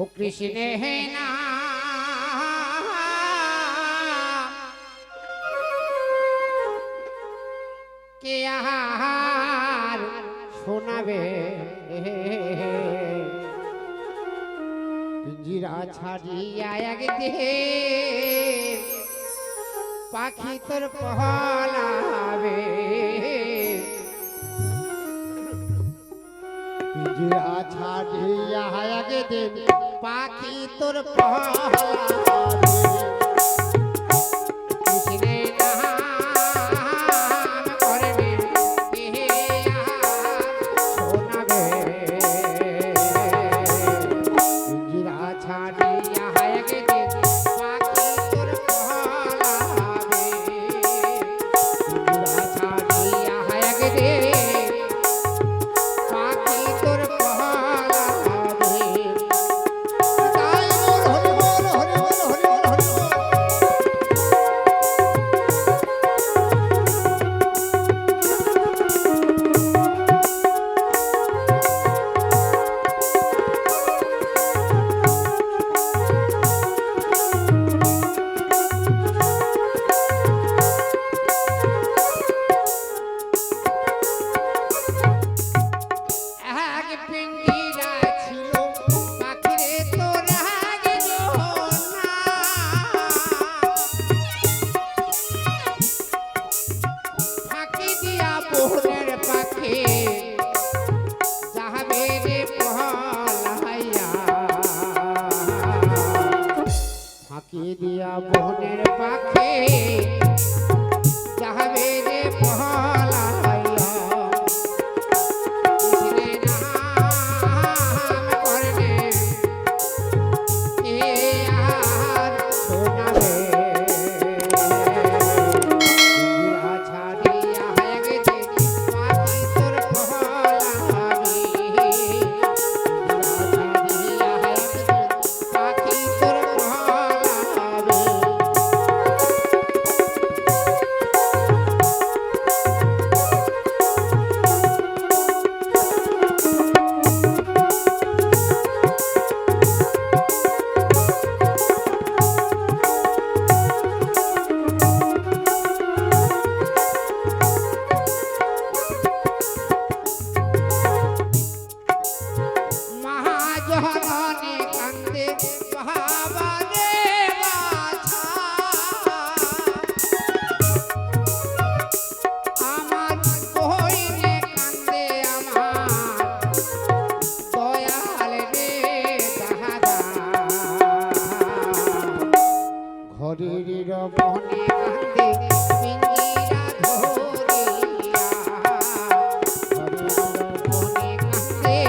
ও কৃষ্ণে হে না কে আর শোনাবে পিঞ্জিরা ছাড়িয়া একদিন পাখি তোর পহলাবে পিঞ্জিরা ছাড়িয়া একদিন পাখি তোর পহলাবে দিয়া বনের পাখি যাবে রে পহলাইয়া কৃষ্ণে নাম করনে এ আর শোনাবে পিঞ্জিরা ছাড়িয়া একদিন পাখি তোর পহলাবে পিঞ্জিরা ছাড়িয়া একদিন পাখি তোর জহরনে কান্দে বাবারে বাছা আমার কইরে কান্দে আমার দয়াল রে দাদা ঘরের বনে কান্দে পিঞ্জিরা ধরিয়া ঘরের বনে কান্দে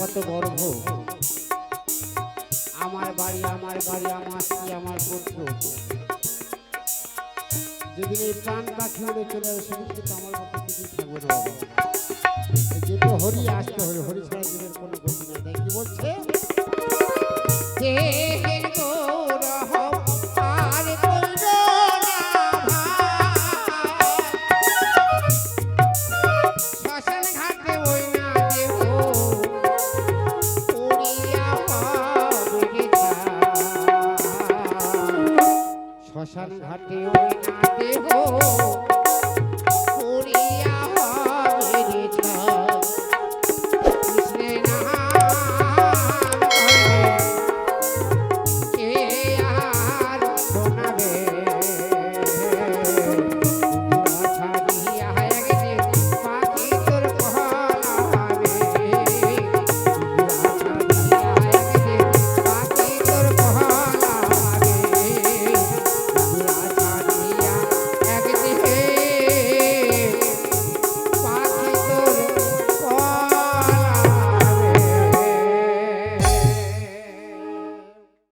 কত গর্ব আমার বাড়ি আমার স্ত্রী আমার পুত্র যেদিন এই প্রাণ পাখি উড়ে চলে যাবে সেদিন কিন্তু আমার মতো কিছু থাকবে না যেহেতু হরি আসতে হবে হরি ছাড়া জীবের কোনো গতি নেই তাই কি বলছে শ্মশান ঘাটে ওই না দেহ